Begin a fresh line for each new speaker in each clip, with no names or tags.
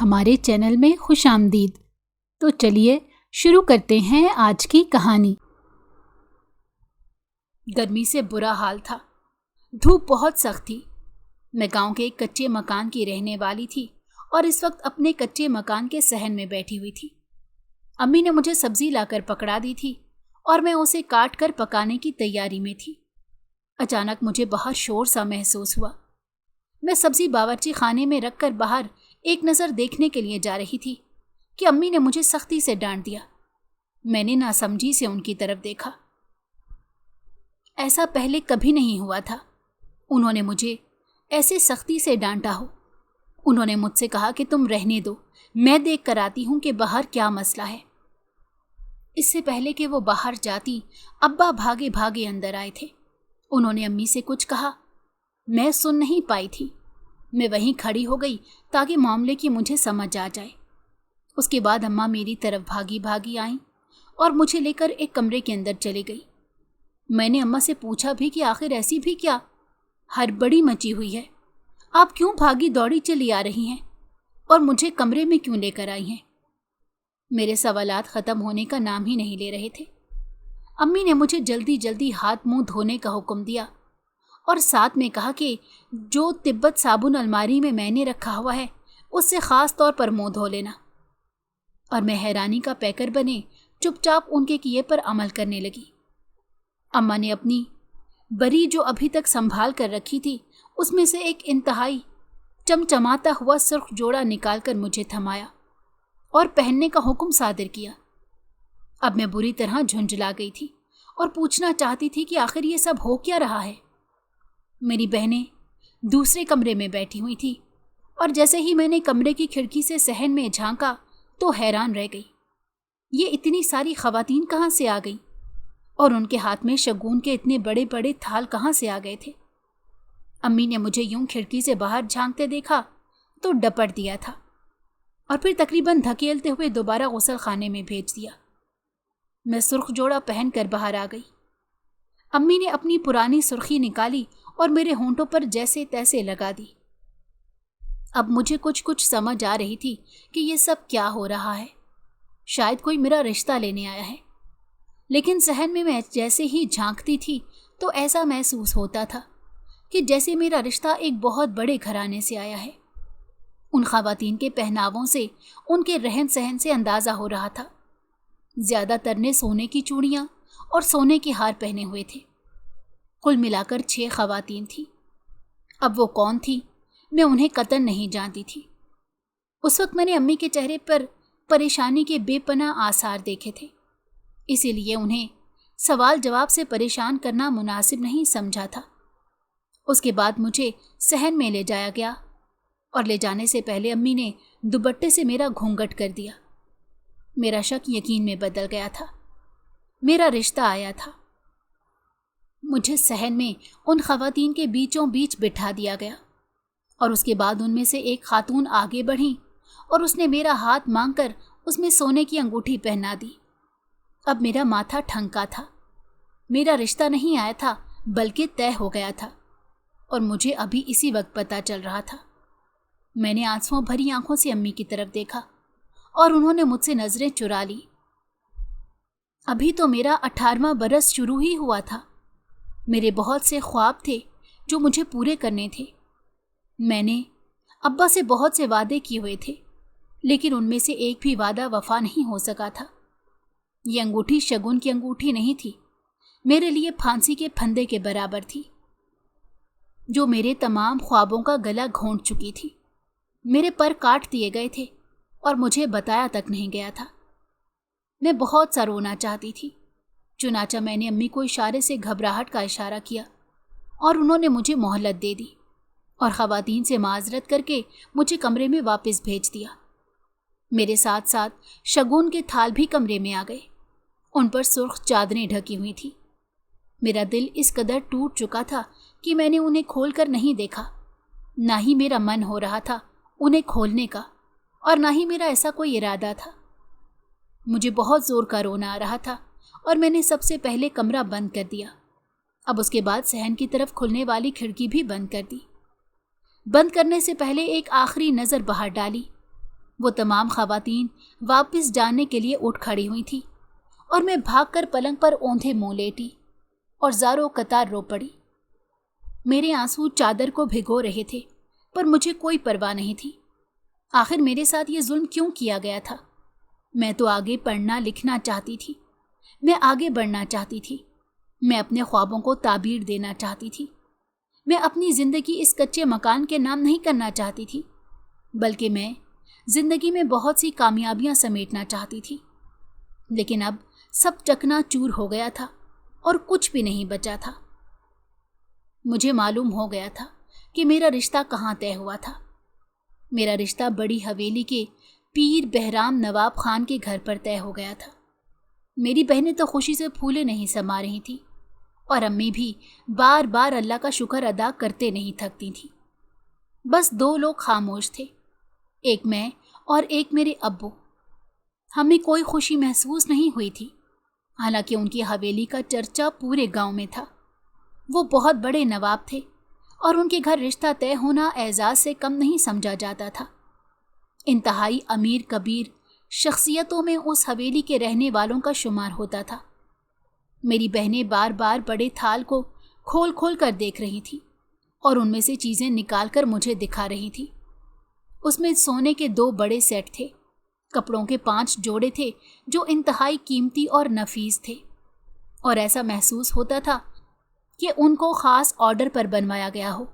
ہمارے چینل میں خوش آمدید۔ تو چلیے شروع کرتے ہیں آج کی کہانی۔ گرمی سے برا حال تھا، دھوپ بہت سخت تھی۔ میں گاؤں کے ایک کچے مکان کی رہنے والی تھی اور اس وقت اپنے کچے مکان کے صحن میں بیٹھی ہوئی تھی۔ امی نے مجھے سبزی لا کر پکڑا دی تھی اور میں اسے کاٹ کر پکانے کی تیاری میں تھی۔ اچانک مجھے باہر شور سا محسوس ہوا۔ میں سبزی باورچی خانے میں رکھ کر باہر ایک نظر دیکھنے کے لیے جا رہی تھی کہ امی نے مجھے سختی سے ڈانٹ دیا۔ میں نے ناسمجھی سے ان کی طرف دیکھا۔ ایسا پہلے کبھی نہیں ہوا تھا انہوں نے مجھے ایسے سختی سے ڈانٹا ہو۔ انہوں نے مجھ سے کہا کہ تم رہنے دو، میں دیکھ کر آتی ہوں کہ باہر کیا مسئلہ ہے۔ اس سے پہلے کہ وہ باہر جاتی، ابا بھاگے بھاگے اندر آئے تھے۔ انہوں نے امی سے کچھ کہا، میں سن نہیں پائی تھی۔ میں وہیں کھڑی ہو گئی تاکہ معاملے کی مجھے سمجھ آ جائے۔ اس کے بعد اماں میری طرف بھاگی بھاگی آئیں اور مجھے لے کر ایک کمرے کے اندر چلی گئی۔ میں نے اماں سے پوچھا بھی کہ آخر ایسی بھی کیا ہڑبڑی مچی ہوئی ہے، آپ کیوں بھاگی دوڑی چلی آ رہی ہیں اور مجھے کمرے میں کیوں لے کر آئی ہیں؟ میرے سوالات ختم ہونے کا نام ہی نہیں لے رہے تھے۔ امی نے مجھے جلدی جلدی ہاتھ منہ دھونے کا حکم دیا اور ساتھ میں کہا کہ جو تبت صابن الماری میں نے رکھا ہوا ہے اس سے خاص طور پر منہ دھو لینا۔ اور میں حیرانی کا پیکر بنے چپ چاپ ان کے کیے پر عمل کرنے لگی۔ اماں نے اپنی بری جو ابھی تک سنبھال کر رکھی تھی اس میں سے ایک انتہائی چمچماتا ہوا سرخ جوڑا نکال کر مجھے تھمایا اور پہننے کا حکم صادر کیا۔ اب میں بری طرح جھنجھلا گئی تھی اور پوچھنا چاہتی تھی کہ آخر یہ سب ہو کیا رہا ہے۔ میری بہنیں دوسرے کمرے میں بیٹھی ہوئی تھی اور جیسے ہی میں نے کمرے کی کھڑکی سے صحن میں جھانکا تو حیران رہ گئی۔ یہ اتنی ساری خواتین کہاں سے آ گئیں اور ان کے ہاتھ میں شگون کے اتنے بڑے بڑے تھال کہاں سے آ گئے تھے؟ امی نے مجھے یوں کھڑکی سے باہر جھانکتے دیکھا تو ڈپٹ دیا تھا اور پھر تقریباً دھکیلتے ہوئے دوبارہ غسل خانے میں بھیج دیا۔ میں سرخ جوڑا پہن کر باہر آ گئی۔ امی نے اپنی پرانی سرخی نکالی اور میرے ہونٹوں پر جیسے تیسے لگا دی۔ اب مجھے کچھ سمجھ آ رہی تھی کہ یہ سب کیا ہو رہا ہے۔ شاید کوئی میرا رشتہ لینے آیا ہے، لیکن صحن میں جیسے ہی جھانکتی تھی تو ایسا محسوس ہوتا تھا کہ جیسے میرا رشتہ ایک بہت بڑے گھرانے سے آیا ہے۔ ان خواتین کے پہناووں سے، ان کے رہن سہن سے اندازہ ہو رہا تھا۔ زیادہ تر نے سونے کی چوڑیاں اور سونے کے ہار پہنے ہوئے تھے۔ کل ملا کر 6 خواتین تھیں۔ اب وہ کون تھی میں انہیں قطعاً نہیں جانتی تھی۔ اس وقت میں نے امی کے چہرے پر پریشانی کے بے پناہ آثار دیکھے تھے، اسی لیے انہیں سوال جواب سے پریشان کرنا مناسب نہیں سمجھا تھا۔ اس کے بعد مجھے صحن میں لے جایا گیا اور لے جانے سے پہلے امی نے دوپٹے سے میرا گھونگھٹ کر دیا۔ میرا شک یقین میں بدل گیا تھا۔ میرا رشتہ آیا تھا۔ مجھے صحن میں ان خواتین کے بیچوں بیچ بٹھا دیا گیا اور اس کے بعد ان میں سے ایک خاتون آگے بڑھی اور اس نے میرا ہاتھ مانگ کر اس میں سونے کی انگوٹھی پہنا دی۔ اب میرا ماتھا ٹھنکا تھا۔ میرا رشتہ نہیں آیا تھا بلکہ طے ہو گیا تھا اور مجھے ابھی اسی وقت پتہ چل رہا تھا۔ میں نے آنسوؤں بھری آنکھوں سے امی کی طرف دیکھا اور انہوں نے مجھ سے نظریں چرا لی۔ ابھی تو میرا 18واں برس شروع ہی ہوا تھا۔ میرے بہت سے خواب تھے جو مجھے پورے کرنے تھے۔ میں نے ابا سے بہت سے وعدے کیے ہوئے تھے، لیکن ان میں سے ایک بھی وعدہ وفا نہیں ہو سکا تھا۔ یہ انگوٹھی شگن کی انگوٹھی نہیں تھی، میرے لیے پھانسی کے پھندے کے برابر تھی جو میرے تمام خوابوں کا گلا گھونٹ چکی تھی۔ میرے پر کاٹ دیے گئے تھے اور مجھے بتایا تک نہیں گیا تھا۔ میں بہت سا رونا چاہتی تھی، چنانچہ میں نے امی کو اشارے سے گھبراہٹ کا اشارہ کیا اور انہوں نے مجھے مہلت دے دی اور خواتین سے معذرت کر کے مجھے کمرے میں واپس بھیج دیا۔ میرے ساتھ ساتھ شگون کے تھال بھی کمرے میں آ گئے۔ ان پر سرخ چادریں ڈھکی ہوئی تھی۔ میرا دل اس قدر ٹوٹ چکا تھا کہ میں نے انہیں کھول کر نہیں دیکھا، نہ ہی میرا من ہو رہا تھا انہیں کھولنے کا اور نہ ہی میرا ایسا کوئی ارادہ تھا۔ مجھے بہت زور کا رونا آ رہا تھا اور میں نے سب سے پہلے کمرہ بند کر دیا۔ اب اس کے بعد صحن کی طرف کھلنے والی کھڑکی بھی بند کر دی۔ بند کرنے سے پہلے ایک آخری نظر باہر ڈالی۔ वो तमाम खवातीन वापस जाने के लिए उठ खड़ी हुई थी और मैं भागकर पलंग पर औंधे मुंह लेटी और ज़ारो कतार रो पड़ी। मेरे आंसू चादर को भिगो रहे थे, पर मुझे कोई परवाह नहीं थी। आखिर मेरे साथ ये जुल्म क्यों किया गया था? मैं तो आगे पढ़ना लिखना चाहती थी, मैं आगे बढ़ना चाहती थी, मैं अपने ख्वाबों को ताबीर देना चाहती थी, मैं अपनी ज़िंदगी इस कच्चे मकान के नाम नहीं करना चाहती थी, बल्कि मैं ज़िंदगी में बहुत सी कामयाबियां समेटना चाहती थी। लेकिन अब सब चकनाचूर हो गया था और कुछ भी नहीं बचा था। मुझे मालूम हो गया था कि मेरा रिश्ता कहाँ तय हुआ था। मेरा रिश्ता बड़ी हवेली के पीर बहराम नवाब खान के घर पर तय हो गया था। मेरी बहनें तो खुशी से फूले नहीं समा रही थी और अम्मी भी बार बार अल्लाह का शुक्र अदा करते नहीं थकती थी। बस दो लोग खामोश थे, एक मैं और एक मेरे अब्बू। हमें कोई खुशी महसूस नहीं हुई थी, हालांकि उनकी हवेली का चर्चा पूरे गांव में था। वो बहुत बड़े नवाब थे और उनके घर रिश्ता तय होना एजाज से कम नहीं समझा जाता था। इंतहाई अमीर कबीर शख्सियतों में उस हवेली के रहने वालों का शुमार होता था। मेरी बहनें बार बार बड़े थाल को खोल खोल कर देख रही थी और उनमें से चीज़ें निकाल कर मुझे दिखा रही थी। उसमें सोने के 2 बड़े सेट थे, कपड़ों के 5 जोड़े थे जो इंतहाई कीमती और नफीस थे, और ऐसा महसूस होता था कि उनको ख़ास ऑर्डर पर बनवाया गया हो।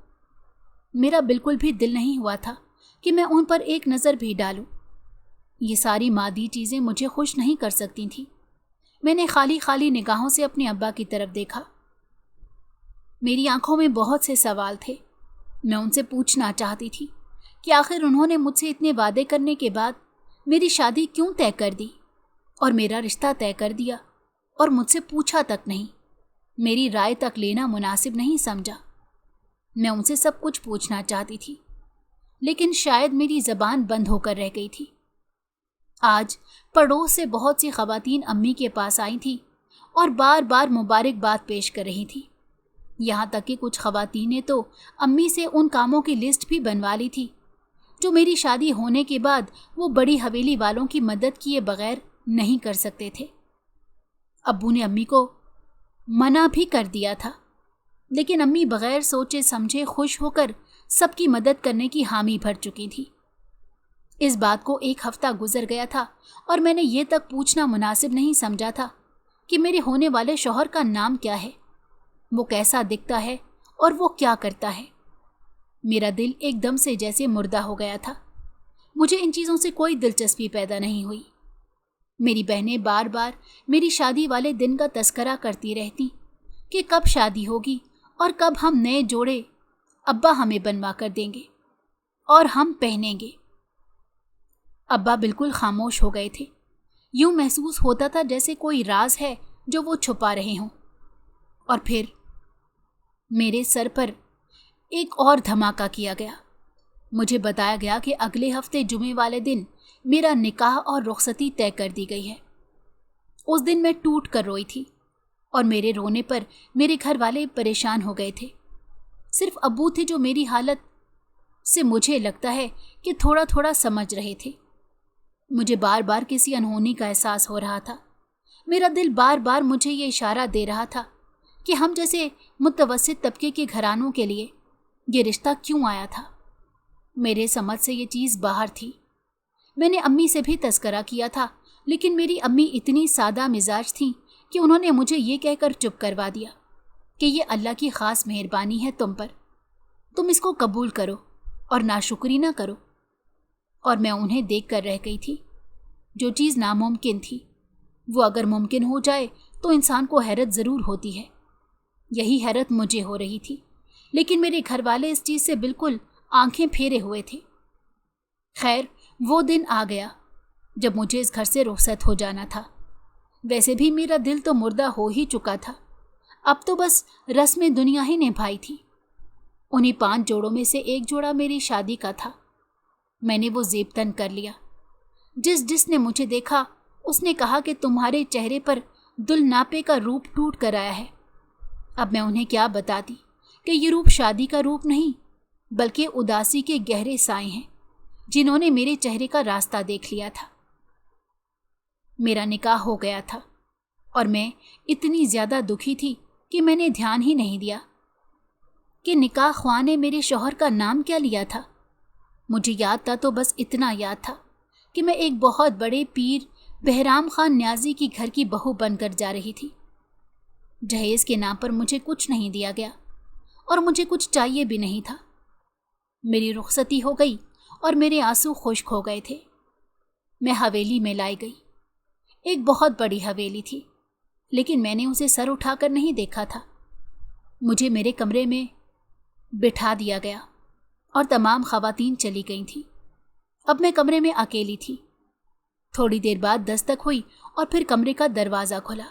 मेरा बिल्कुल भी दिल नहीं हुआ था कि मैं उन पर एक नज़र भी डालूं। ये सारी मादी चीज़ें मुझे खुश नहीं कर सकती थीं। मैंने खाली खाली निगाहों से अपने अब्बा की तरफ देखा। मेरी आंखों में बहुत से सवाल थे। मैं उनसे पूछना चाहती थी कि आखिर उन्होंने मुझसे इतने वादे करने के बाद मेरी शादी क्यों तय कर दी और मेरा रिश्ता तय कर दिया और मुझसे पूछा तक नहीं, मेरी राय तक लेना मुनासिब नहीं समझा। मैं उनसे सब कुछ पूछना चाहती थी, लेकिन शायद मेरी ज़बान बंद होकर रह गई थी। आज पड़ोस से बहुत सी ख़वातीन अम्मी के पास आई थी और बार बार मुबारकबाद पेश कर रही थी। यहाँ तक कि कुछ ख़वातीनें तो अम्मी से उन कामों की लिस्ट भी बनवा ली थी जो मेरी शादी होने के बाद वो बड़ी हवेली वालों की मदद किए बगैर नहीं कर सकते थे। अब्बू ने अम्मी को मना भी कर दिया था, लेकिन अम्मी बगैर सोचे समझे खुश होकर सबकी मदद करने की हामी भर चुकी थी। इस बात को 1 हफ्ता गुजर गया था और मैंने ये तक पूछना मुनासिब नहीं समझा था कि मेरे होने वाले शौहर का नाम क्या है, वो कैसा दिखता है और वो क्या करता है। मेरा दिल एकदम से जैसे मुर्दा हो गया था। मुझे इन चीज़ों से कोई दिलचस्पी पैदा नहीं हुई। मेरी बहनें बार बार मेरी शादी वाले दिन का तस्करा करती रहती कि कब शादी होगी और कब हम नए जोड़े अब्बा हमें बनवा कर देंगे और हम पहनेंगे। अब्बा बिल्कुल खामोश हो गए थे। यूं महसूस होता था जैसे कोई राज है जो वो छुपा रहे हों। और फिर मेरे सर पर एक और धमाका किया गया। मुझे बताया गया कि अगले हफ्ते जुमे वाले दिन मेरा निकाह और रुखसती तय कर दी गई है। उस दिन मैं टूट कर रोई थी और मेरे रोने पर मेरे घर वाले परेशान हो गए थे। सिर्फ अब्बू थे जो मेरी हालत से मुझे लगता है कि थोड़ा थोड़ा समझ रहे थे। मुझे बार बार किसी अनहोनी का एहसास हो रहा था। मेरा दिल बार बार मुझे ये इशारा दे रहा था कि हम जैसे मुतवस्सित तबके के घरानों के लिए ये रिश्ता क्यों आया था। मेरे समझ से ये चीज़ बाहर थी। मैंने अम्मी से भी तस्करा किया था, लेकिन मेरी अम्मी इतनी सादा मिजाज थी कि उन्होंने मुझे ये कहकर चुप करवा दिया कि ये अल्लाह की ख़ास मेहरबानी है तुम पर, तुम इसको कबूल करो और नाशुक्री ना करो। और मैं उन्हें देख कर रह गई थी। जो चीज़ नामुमकिन थी वो अगर मुमकिन हो जाए तो इंसान को हैरत ज़रूर होती है। यही हैरत मुझे हो रही थी, लेकिन मेरे घर वाले इस चीज़ से बिल्कुल आंखें फेरे हुए थे। खैर, वो दिन आ गया जब मुझे इस घर से रुखसत हो जाना था। वैसे भी मेरा दिल तो मुर्दा हो ही चुका था। अब तो बस रस्म दुनिया ही निभाई थी। उन्हीं 5 जोड़ों में से एक जोड़ा मेरी शादी का था। मैंने वो ज़ेब तन कर लिया। जिसने मुझे देखा उसने कहा कि तुम्हारे चेहरे पर दुल्हनापे का रूप टूट कर आया है। अब मैं उन्हें क्या बताती कि ये रूप शादी का रूप नहीं बल्कि उदासी के गहरे साए हैं जिन्होंने मेरे चेहरे का रास्ता देख लिया था। मेरा निकाह हो गया था और मैं इतनी ज्यादा दुखी थी कि मैंने ध्यान ही नहीं दिया कि निकाह ख्वाह ने मेरे शौहर का नाम क्या लिया था। मुझे याद था तो बस इतना याद था कि मैं एक बहुत बड़े पीर बहराम खान न्याजी की घर की बहू बनकर जा रही थी। जहेज के नाम पर मुझे कुछ नहीं दिया गया और मुझे कुछ चाहिए भी नहीं था। मेरी रुखसती हो गई और मेरे आंसू खुश्क हो गए थे। मैं हवेली में लाई गई। एक बहुत बड़ी हवेली थी, लेकिन मैंने उसे सर उठाकर नहीं देखा था। मुझे मेरे कमरे में बिठा दिया गया और तमाम खवातीन चली गई थीं। अब मैं कमरे में अकेली थी। थोड़ी देर बाद दस्तक हुई और फिर कमरे का दरवाज़ा खुला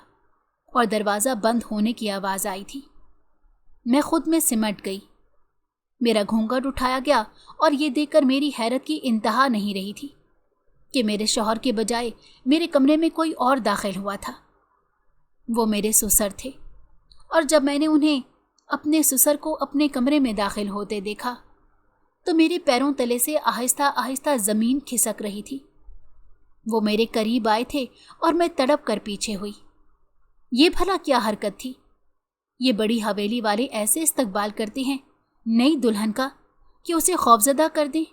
और दरवाज़ा बंद होने की आवाज़ आई थी। मैं खुद में सिमट गई। मेरा घूंघट उठाया गया और ये देखकर मेरी हैरत की इंतहा नहीं रही थी कि मेरे शौहर के बजाय मेरे कमरे में कोई और दाखिल हुआ था। वो मेरे ससुर थे और जब मैंने उन्हें अपने ससुर को अपने कमरे में दाखिल होते देखा तो मेरे पैरों तले से आहिस्ता आहिस्ता ज़मीन खिसक रही थी। वो मेरे करीब आए थे और मैं तड़प कर पीछे हुई। ये भला क्या हरकत थी? ये बड़ी हवेली वाले ऐसे इस्तकबाल करते हैं नई दुल्हन का कि उसे खौफजदा कर दें।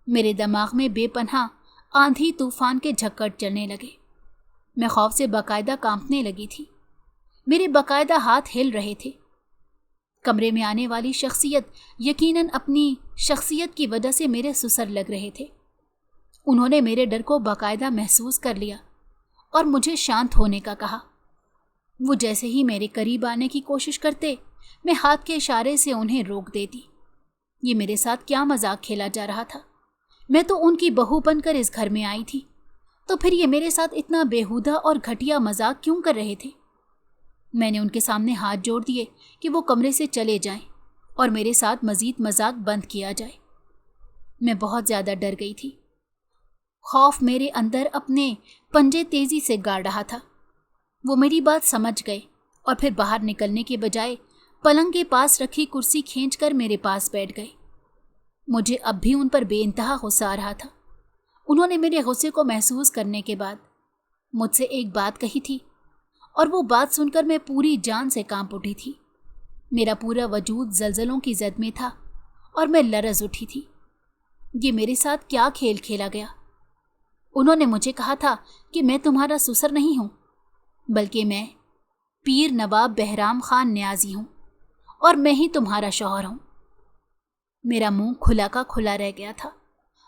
मेरे दिमाग में बेपनाह आंधी तूफान के झक्कड़ चलने लगे। मैं खौफ से बाकायदा कांपने लगी थी। मेरे बाकायदा हाथ हिल रहे थे। कमरे में आने वाली शख्सियत यकीनन अपनी शख्सियत की वजह से मेरे ससुर लग रहे थे। उन्होंने मेरे डर को बाकायदा महसूस कर लिया और मुझे शांत होने का कहा। वो जैसे ही मेरे करीब आने की कोशिश करते, मैं हाथ के इशारे से उन्हें रोक देती। ये मेरे साथ क्या मजाक खेला जा रहा था? मैं तो उनकी बहू बनकर इस घर में आई थी, तो फिर ये मेरे साथ इतना बेहुदा और घटिया मजाक क्यों कर रहे थे? मैंने उनके सामने हाथ जोड़ दिए कि वो कमरे से चले जाएं और मेरे साथ मजीद मजाक बंद किया जाए। मैं बहुत ज़्यादा डर गई थी। खौफ मेरे अंदर अपने पंजे तेजी से गाड़ रहा था। वो मेरी बात समझ गए और फिर बाहर निकलने के बजाय पलंग के पास रखी कुर्सी खींचकर मेरे पास बैठ गए। मुझे अब भी उन पर बेइंतहा गुस्सा आ रहा था। उन्होंने मेरे गुस्से को महसूस करने के बाद मुझसे एक बात कही थी और वो बात सुनकर मैं पूरी जान से कांप उठी थी। मेरा पूरा वजूद जलजलों की जद में था और मैं लरज उठी थी। ये मेरे साथ क्या खेल खेला गया? उन्होंने मुझे कहा था कि मैं तुम्हारा ससुर नहीं हूँ, बल्कि मैं पीर नवाब बहराम खान न्याजी हूँ और मैं ही तुम्हारा शौहर हूँ। मेरा मुंह खुला का खुला रह गया था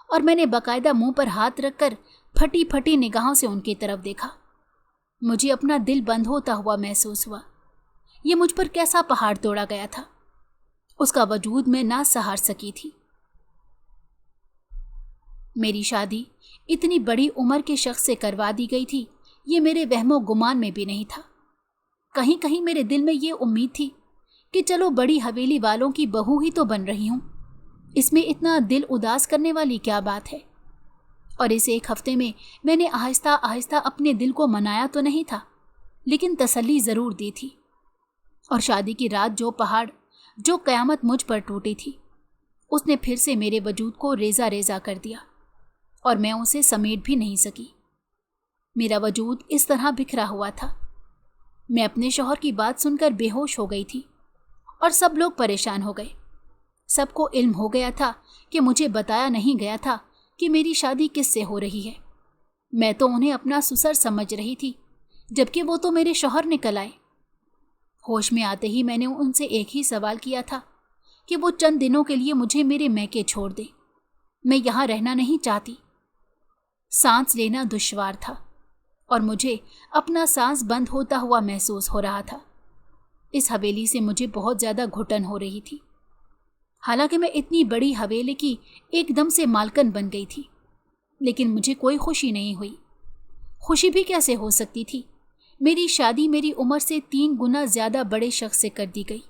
और मैंने बाकायदा मुंह पर हाथ रखकर फटी फटी निगाहों से उनकी तरफ देखा। मुझे अपना दिल बंद होता हुआ महसूस हुआ। ये मुझ पर कैसा पहाड़ तोड़ा गया था, उसका वजूद मैं ना सहार सकी थी। मेरी शादी इतनी बड़ी उम्र के शख्स से करवा दी गई थी, ये मेरे वहमो गुमान में भी नहीं था। कहीं कहीं मेरे दिल में ये उम्मीद थी कि चलो बड़ी हवेली वालों की बहू ही तो बन रही हूँ, इसमें इतना दिल उदास करने वाली क्या बात है। और इस एक हफ्ते में मैंने आहिस्ता आहिस्ता अपने दिल को मनाया तो नहीं था, लेकिन तसल्ली ज़रूर दी थी। और शादी की रात जो पहाड़, जो क़यामत मुझ पर टूटी थी, उसने फिर से मेरे वजूद को रेजा रेजा कर दिया और मैं उसे समेट भी नहीं सकी। मेरा वजूद इस तरह बिखरा हुआ था। मैं अपने शौहर की बात सुनकर बेहोश हो गई थी और सब लोग परेशान हो गए। सबको इल्म हो गया था कि मुझे बताया नहीं गया था कि मेरी शादी किससे हो रही है। मैं तो उन्हें अपना ससुर समझ रही थी, जबकि वो तो मेरे शौहर निकल आए। होश में आते ही मैंने उनसे एक ही सवाल किया था कि वो चंद दिनों के लिए मुझे मेरे मैके छोड़ दे। मैं यहाँ रहना नहीं चाहती। सांस लेना दुश्वार था और मुझे अपना सांस बंद होता हुआ महसूस हो रहा था। इस हवेली से मुझे बहुत ज़्यादा घुटन हो रही थी। हालांकि मैं इतनी बड़ी हवेली की एकदम से मालकन बन गई थी, लेकिन मुझे कोई खुशी नहीं हुई। खुशी भी कैसे हो सकती थी? मेरी शादी मेरी उम्र से 3 गुना ज़्यादा बड़े शख्स से कर दी गई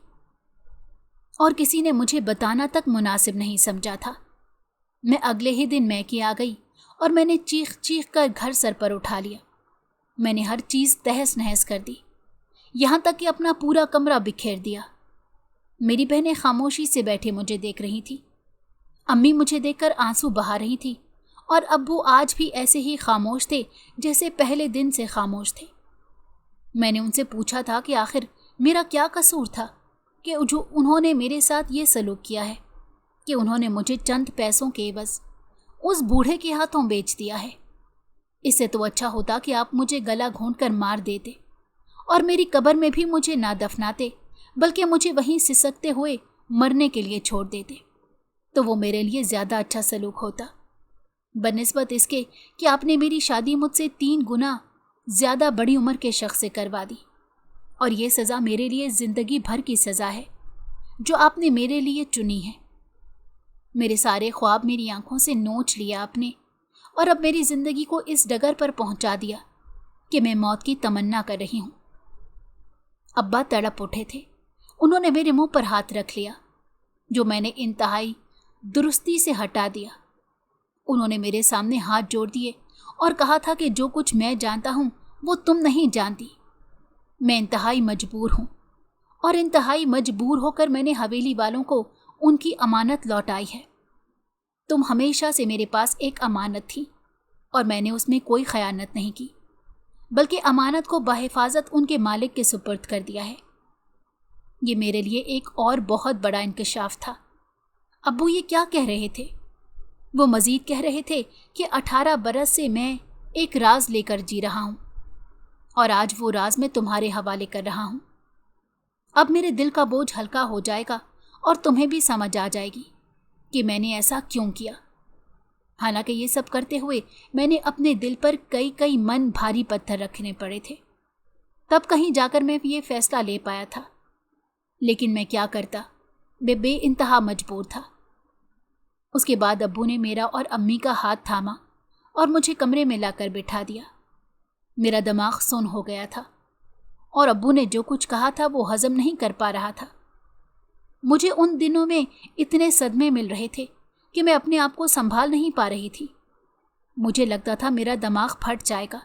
और किसी ने मुझे बताना तक मुनासिब नहीं समझा था। मैं अगले ही दिन मैके आ गई और मैंने चीख चीख कर घर सर पर उठा लिया। मैंने हर चीज़ तहस नहस कर दी, यहाँ तक कि अपना पूरा कमरा बिखेर दिया। मेरी बहनें खामोशी से बैठे मुझे देख रही थी अम्मी मुझे देखकर आंसू बहा रही थी और अब्बू आज भी ऐसे ही खामोश थे जैसे पहले दिन से खामोश थे। मैंने उनसे पूछा था कि आखिर मेरा क्या कसूर था कि जो उन्होंने मेरे साथ ये सलूक किया है, कि उन्होंने मुझे चंद पैसों के एवज उस बूढ़े के हाथों बेच दिया है। इससे तो अच्छा होता कि आप मुझे गला घोंट कर मार देते और मेरी कब्र में भी मुझे ना दफनाते, बल्कि मुझे वहीं सिसकते हुए मरने के लिए छोड़ देते, तो वो मेरे लिए ज़्यादा अच्छा सलूक होता, बनिस्बत इसके कि आपने मेरी शादी मुझसे 3 गुना ज़्यादा बड़ी उम्र के शख्स से करवा दी। और ये सज़ा मेरे लिए ज़िंदगी भर की सज़ा है जो आपने मेरे लिए चुनी है। मेरे सारे ख्वाब मेरी आंखों से नोच लिया आपने, और अब मेरी ज़िंदगी को इस डगर पर पहुंचा दिया कि मैं मौत की तमन्ना कर रही हूं। अब्बा तड़प उठे थे। उन्होंने मेरे मुंह पर हाथ रख लिया, जो मैंने इंतहाई दुरुस्ती से हटा दिया। उन्होंने मेरे सामने हाथ जोड़ दिए और कहा था कि जो कुछ मैं जानता हूं वो तुम नहीं जानती। मैं इंतहाई मजबूर हूं, और इंतहाई मजबूर होकर मैंने हवेली वालों को उनकी अमानत लौटाई है। तुम हमेशा से मेरे पास एक अमानत थी, और मैंने उसमें कोई खयानत नहीं की, बल्कि अमानत को बहिफाजत उनके मालिक के सुपुर्द कर दिया है। ये मेरे लिए एक और बहुत बड़ा इंकशाफ था। अब्बू ये क्या कह रहे थे? वो मजीद कह रहे थे कि 18 बरस से मैं एक राज लेकर जी रहा हूं, और आज वो राज मैं तुम्हारे हवाले कर रहा हूं। अब मेरे दिल का बोझ हल्का हो जाएगा और तुम्हें भी समझ आ जाएगी कि मैंने ऐसा क्यों किया। हालांकि ये सब करते हुए मैंने अपने दिल पर कई कई मन भारी पत्थर रखने पड़े थे, तब कहीं जाकर मैं ये फैसला ले पाया था। लेकिन मैं क्या करता, मैं बेइंतहा मजबूर था। उसके बाद अब्बू ने मेरा और अम्मी का हाथ थामा और मुझे कमरे में लाकर बिठा दिया। मेरा दिमाग सुन्न हो गया था, और अब्बू ने जो कुछ कहा था वो हजम नहीं कर पा रहा था। मुझे उन दिनों में इतने सदमे मिल रहे थे कि मैं अपने आप को संभाल नहीं पा रही थी। मुझे लगता था मेरा दिमाग फट जाएगा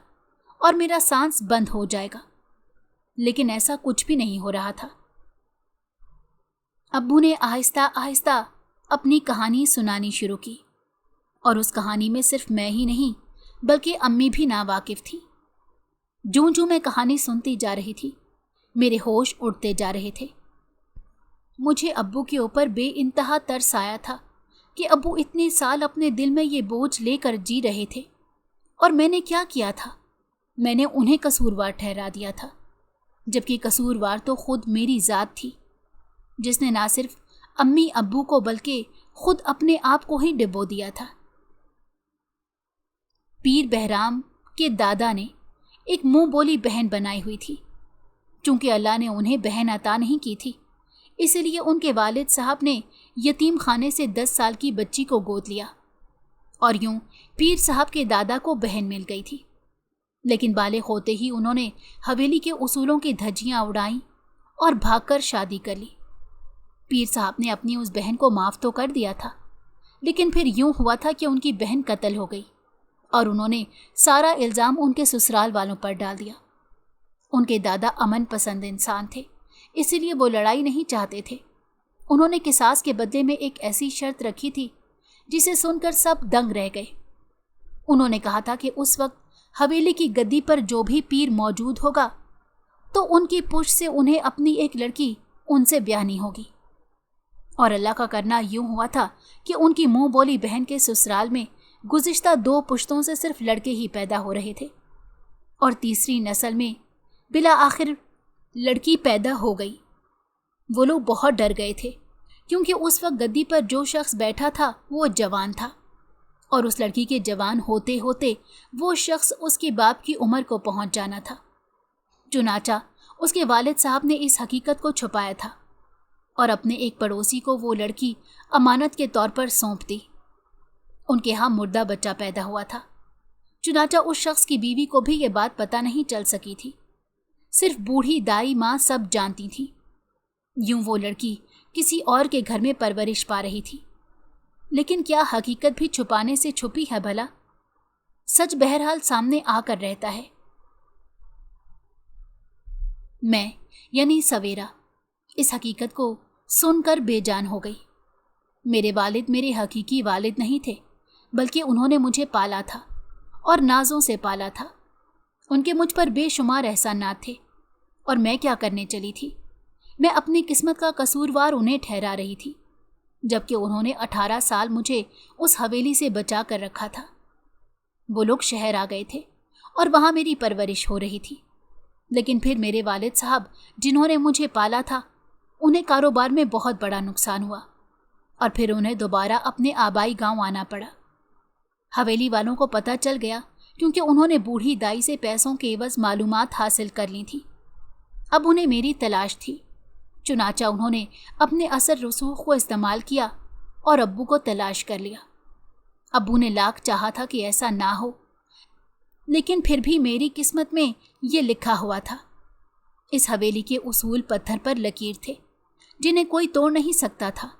और मेरा सांस बंद हो जाएगा, लेकिन ऐसा कुछ भी नहीं हो रहा था। अब्बू ने आहिस्ता आहिस्ता अपनी कहानी सुनानी शुरू की, और उस कहानी में सिर्फ मैं ही नहीं बल्कि अम्मी भी नावाकिफ थी। जूं जूं मैं कहानी सुनती जा रही थी, मेरे होश उड़ते जा रहे थे। मुझे अब्बू के ऊपर बेइंतहा तरस आया था कि अब्बू इतने साल अपने दिल में ये बोझ लेकर जी रहे थे, और मैंने क्या किया था? मैंने उन्हें कसूरवार ठहरा दिया था, जबकि कसूरवार तो खुद मेरी ज़ात थी, जिसने ना सिर्फ अम्मी अब्बू को बल्कि खुद अपने आप को ही डिबो दिया था। पीर बहराम के दादा ने एक मुंह बोली बहन बनाई हुई थी। चूंकि अल्लाह ने उन्हें बहन अता नहीं की थी, इसलिए उनके वालिद साहब ने यतीम खाने से 10 साल की बच्ची को गोद लिया, और यूं पीर साहब के दादा को बहन मिल गई थी। लेकिन बालिग होते ही उन्होंने हवेली के उसूलों की धज्जियां उड़ाई और भागकर शादी कर ली। पीर साहब ने अपनी उस बहन को माफ़ तो कर दिया था, लेकिन फिर यूं हुआ था कि उनकी बहन कत्ल हो गई, और उन्होंने सारा इल्ज़ाम उनके ससुराल वालों पर डाल दिया। उनके दादा अमन पसंद इंसान थे, इसीलिए वो लड़ाई नहीं चाहते थे। उन्होंने किसास के बदले में एक ऐसी शर्त रखी थी जिसे सुनकर सब दंग रह गए। उन्होंने कहा था कि उस वक्त हवेली की गद्दी पर जो भी पीर मौजूद होगा, तो उनकी पुष्ट से उन्हें अपनी एक लड़की उनसे ब्याहनी होगी। और अल्लाह का करना यूं हुआ था कि उनकी मुंह बोली बहन के ससुराल में गुज़िश्ता 2 पुश्तों से सिर्फ लड़के ही पैदा हो रहे थे, और तीसरी नस्ल में बिला आखिर लड़की पैदा हो गई। वो लोग बहुत डर गए थे, क्योंकि उस वक्त गद्दी पर जो शख्स बैठा था वो जवान था, और उस लड़की के जवान होते होते वो शख्स उसके बाप की उम्र को पहुंच जाना था। चुनाचा उसके वालिद साहब ने इस हकीकत को छुपाया था और अपने एक पड़ोसी को वो लड़की अमानत के तौर पर सौंप दी। उनके यहाँ मुर्दा बच्चा पैदा हुआ था। चुनाचा उस शख्स की बीवी को भी ये बात पता नहीं चल सकी थी, सिर्फ बूढ़ी दाई माँ सब जानती थी। यूं वो लड़की किसी और के घर में परवरिश पा रही थी, लेकिन क्या हकीकत भी छुपाने से छुपी है भला? सच बहरहाल सामने आकर रहता है। मैं यानी सवेरा इस हकीकत को सुनकर बेजान हो गई। मेरे वालिद मेरे हकीकी वालिद नहीं थे, बल्कि उन्होंने मुझे पाला था और नाजों से पाला था। उनके मुझ पर बेशुमार एहसानात थे और मैं क्या करने चली थी? मैं अपनी किस्मत का कसूरवार उन्हें ठहरा रही थी, जबकि उन्होंने 18 साल मुझे उस हवेली से बचा कर रखा था। वो लोग शहर आ गए थे और वहाँ मेरी परवरिश हो रही थी, लेकिन फिर मेरे वालिद साहब जिन्होंने मुझे पाला था, उन्हें कारोबार में बहुत बड़ा नुकसान हुआ और फिर उन्हें दोबारा अपने आबाई गांव आना पड़ा। हवेली वालों को पता चल गया, क्योंकि उन्होंने बूढ़ी दाई से पैसों के एवज मालूमात हासिल कर ली थी। अब उन्हें मेरी तलाश थी। चुनाचा उन्होंने अपने असर रसूख को इस्तेमाल किया और अब्बू को तलाश कर लिया। अब्बू ने लाख चाहा था कि ऐसा ना हो, लेकिन फिर भी मेरी किस्मत में ये लिखा हुआ था। इस हवेली के उसूल पत्थर पर लकीर थे, जिन्हें कोई तोड़ नहीं सकता था,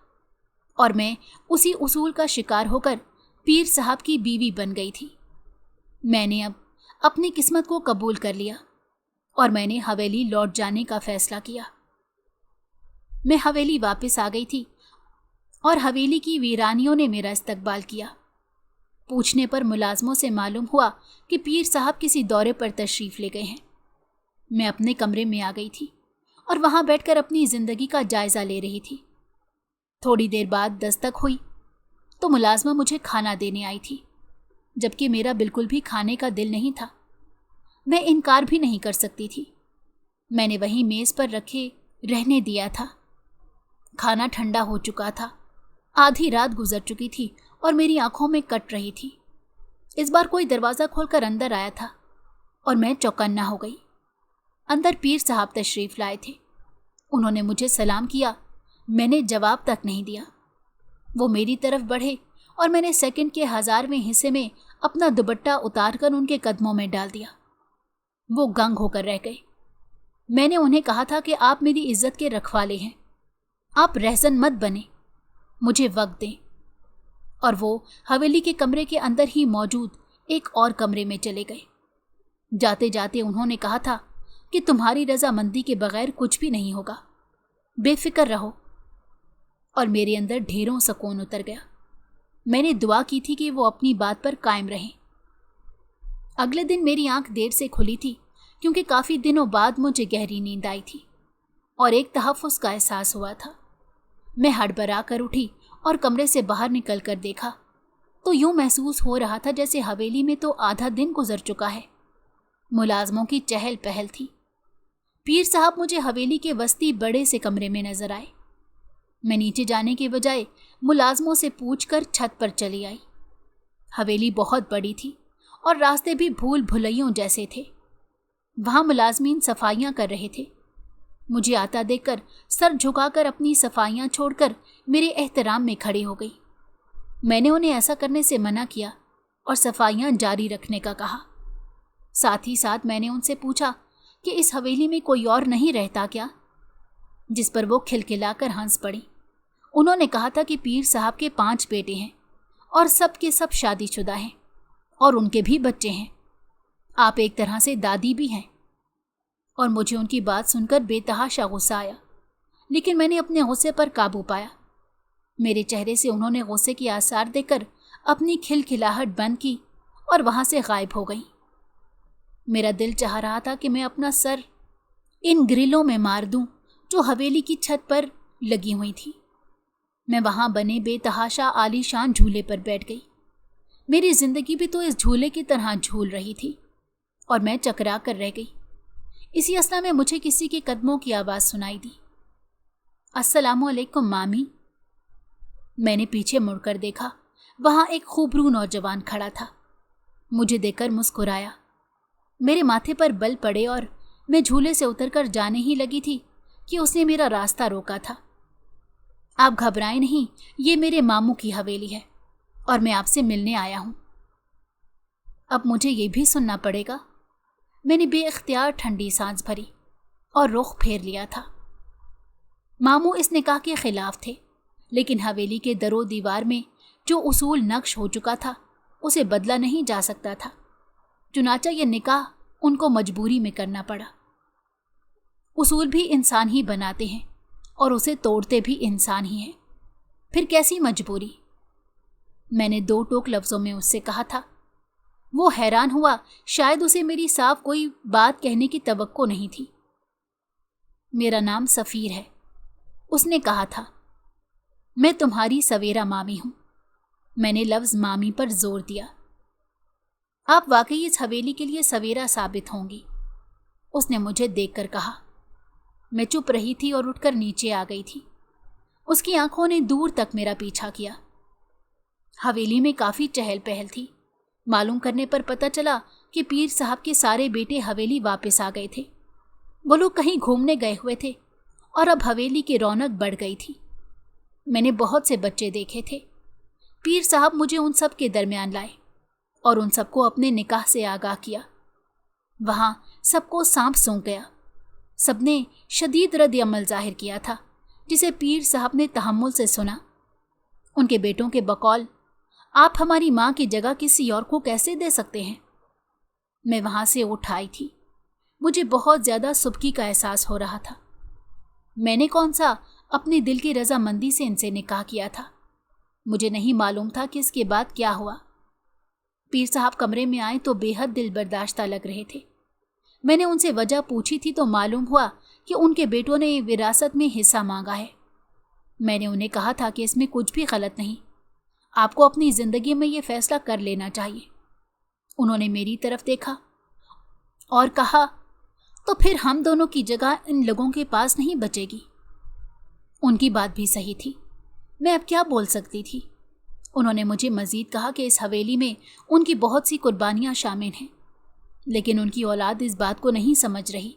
और मैं उसी उसूल का शिकार होकर पीर साहब की बीवी बन गई थी। मैंने अब अपनी किस्मत को कबूल कर लिया और मैंने हवेली लौट जाने का फैसला किया। मैं हवेली वापस आ गई थी और हवेली की वीरानियों ने मेरा इस्तकबाल किया। पूछने पर मुलाजमों से मालूम हुआ कि पीर साहब किसी दौरे पर तशरीफ़ ले गए हैं। मैं अपने कमरे में आ गई थी और वहाँ बैठकर अपनी ज़िंदगी का जायज़ा ले रही थी। थोड़ी देर बाद दस्तक हुई तो मुलाजमा मुझे खाना देने आई थी, जबकि मेरा बिल्कुल भी खाने का दिल नहीं था। मैं इनकार भी नहीं कर सकती थी। मैंने वहीं मेज़ पर रखे रहने दिया था। खाना ठंडा हो चुका था। आधी रात गुजर चुकी थी और मेरी आंखों में कट रही थी। इस बार कोई दरवाज़ा खोलकर अंदर आया था और मैं चौकन्ना हो गई। अंदर पीर साहब तशरीफ़ लाए थे। उन्होंने मुझे सलाम किया। मैंने जवाब तक नहीं दिया। वो मेरी तरफ बढ़े और मैंने सेकंड के 1000वें हिस्से में अपना दुपट्टा उतारकर उनके कदमों में डाल दिया। वो गंग होकर रह गए। मैंने उन्हें कहा था कि आप मेरी इज्जत के रखवाले हैं, आप रहसन मत बने, मुझे वक्त दें। और वो हवेली के कमरे के अंदर ही मौजूद एक और कमरे में चले गए। जाते जाते उन्होंने कहा था कि तुम्हारी रजामंदी के बगैर कुछ भी नहीं होगा, बेफिक्र रहो। और मेरे अंदर ढेरों सुकून उतर गया। मैंने दुआ की थी कि वो अपनी बात पर कायम रहें। अगले दिन मेरी आंख देर से खुली थी, क्योंकि काफ़ी दिनों बाद मुझे गहरी नींद आई थी और एक तहफ़्फ़ुज़ का एहसास हुआ था। मैं हड़बड़ा कर उठी और कमरे से बाहर निकल कर देखा तो यूं महसूस हो रहा था जैसे हवेली में तो आधा दिन गुजर चुका है। मुलाजमों की चहल पहल थी। पीर साहब मुझे हवेली के वस्ती बड़े से कमरे में नजर आए। मैं नीचे जाने के बजाय मुलाजमों से पूछकर छत पर चली आई। हवेली बहुत बड़ी थी और रास्ते भी भूल भुलैयों जैसे थे। वहाँ मुलाजमीन सफाइयाँ कर रहे थे। मुझे आता देखकर सर झुकाकर अपनी सफाइयाँ छोड़कर मेरे एहतराम में खड़ी हो गई। मैंने उन्हें ऐसा करने से मना किया और सफाइयाँ जारी रखने का कहा। साथ ही साथ मैंने उनसे पूछा कि इस हवेली में कोई और नहीं रहता क्या, जिस पर वो खिलखिलाकर हंस पड़ी। उन्होंने कहा था कि पीर साहब के 5 बेटे हैं और सब के सब शादीशुदा हैं और उनके भी बच्चे हैं। आप एक तरह से दादी भी हैं। और मुझे उनकी बात सुनकर बेतहाशा गुस्सा आया, लेकिन मैंने अपने गुस्से पर काबू पाया। मेरे चेहरे से उन्होंने गुस्से की आसार देकर अपनी खिलखिलाहट बंद की और वहाँ से गायब हो गई। मेरा दिल चाह रहा था कि मैं अपना सर इन ग्रिलों में मार दूं जो हवेली की छत पर लगी हुई थी। मैं वहाँ बने बेतहाशा आलीशान झूले पर बैठ गई। मेरी जिंदगी भी तो इस झूले की तरह झूल रही थी और मैं चकरा कर रह गई। इसी असला में मुझे किसी के कदमों की आवाज़ सुनाई दी। अस्सलामु अलैकुम मामी। मैंने पीछे मुड़कर देखा। वहाँ एक खूबरू नौजवान खड़ा था। मुझे देखकर मुस्कुराया। मेरे माथे पर बल पड़े और मैं झूले से उतरकर जाने ही लगी थी कि उसने मेरा रास्ता रोका था। आप घबराएं नहीं, ये मेरे मामू की हवेली है और मैं आपसे मिलने आया हूँ। अब मुझे ये भी सुनना पड़ेगा। मैंने बेइख्तियार ठंडी सांस भरी और रुख फेर लिया था। मामू इस निकाह के खिलाफ थे, लेकिन हवेली के दरो दीवार में जो उसूल नक्श हो चुका था उसे बदला नहीं जा सकता था। चुनाचा ये निकाह उनको मजबूरी में करना पड़ा। उसूल भी इंसान ही बनाते हैं और उसे तोड़ते भी इंसान ही हैं। फिर कैसी मजबूरी? मैंने दो टोक लफ्जों में उससे कहा था। वो हैरान हुआ, शायद उसे मेरी साफ कोई बात कहने की तवक्को नहीं थी। मेरा नाम सफ़ीर है, उसने कहा था। मैं तुम्हारी सवेरा मामी हूं। मैंने लफ्ज मामी पर जोर दिया। आप वाकई इस हवेली के लिए सवेरा साबित होंगी, उसने मुझे देखकर कहा। मैं चुप रही थी और उठकर नीचे आ गई थी। उसकी आंखों ने दूर तक मेरा पीछा किया। हवेली में काफी चहल पहल थी। मालूम करने पर पता चला कि पीर साहब के सारे बेटे हवेली वापस आ गए थे। वो लोग कहीं घूमने गए हुए थे और अब हवेली की रौनक बढ़ गई थी। मैंने बहुत से बच्चे देखे थे। पीर साहब मुझे उन सब के दरमियान लाए और उन सबको अपने निकाह से आगाह किया। वहां सबको सांप सूंघ गया। सबने शदीद रद्द अमल जाहिर किया था, जिसे पीर साहब ने तहम्मुल से सुना। उनके बेटों के बकौल, आप हमारी माँ की जगह किसी और को कैसे दे सकते हैं? मैं वहां से उठ आई थी। मुझे बहुत ज्यादा सुबकी का एहसास हो रहा था। मैंने कौन सा अपने दिल की रजामंदी से इनसे निकाह किया था? मुझे नहीं मालूम था कि इसके बाद क्या हुआ। पीर साहब कमरे में आए तो बेहद दिल बर्दाश्ता लग रहे थे। मैंने उनसे वजह पूछी थी तो मालूम हुआ कि उनके बेटों ने विरासत में हिस्सा मांगा है। मैंने उन्हें कहा था कि इसमें कुछ भी गलत नहीं, आपको अपनी जिंदगी में ये फैसला कर लेना चाहिए। उन्होंने मेरी तरफ देखा और कहा, तो फिर हम दोनों की जगह इन लोगों के पास नहीं बचेगी। उनकी बात भी सही थी। मैं अब क्या बोल सकती थी? उन्होंने मुझे मजीद कहा कि इस हवेली में उनकी बहुत सी कुर्बानियां शामिल हैं, लेकिन उनकी औलाद इस बात को नहीं समझ रही।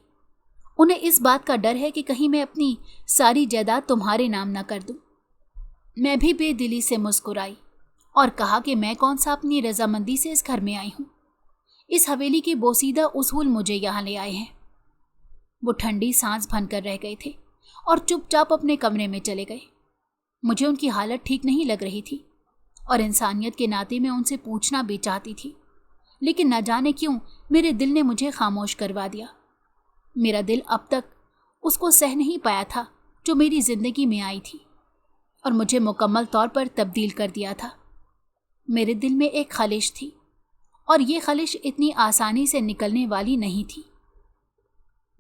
उन्हें इस बात का डर है कि कहीं मैं अपनी सारी जायदाद तुम्हारे नाम न कर दूं। मैं भी बेदिली से मुस्कुराई और कहा कि मैं कौन सा अपनी रजामंदी से इस घर में आई हूं। इस हवेली के बोसीदा उसूल मुझे यहाँ ले आए हैं। वो ठंडी सांस भनकर रह गए थे और चुपचाप अपने कमरे में चले गए। मुझे उनकी हालत ठीक नहीं लग रही थी और इंसानियत के नाते मैं उनसे पूछना भी चाहती थी, लेकिन न जाने क्यों मेरे दिल ने मुझे खामोश करवा दिया। मेरा दिल अब तक उसको सह नहीं पाया था जो मेरी जिंदगी में आई थी और मुझे मुकम्मल तौर पर तब्दील कर दिया था। मेरे दिल में एक खलिश थी और ये खलिश इतनी आसानी से निकलने वाली नहीं थी।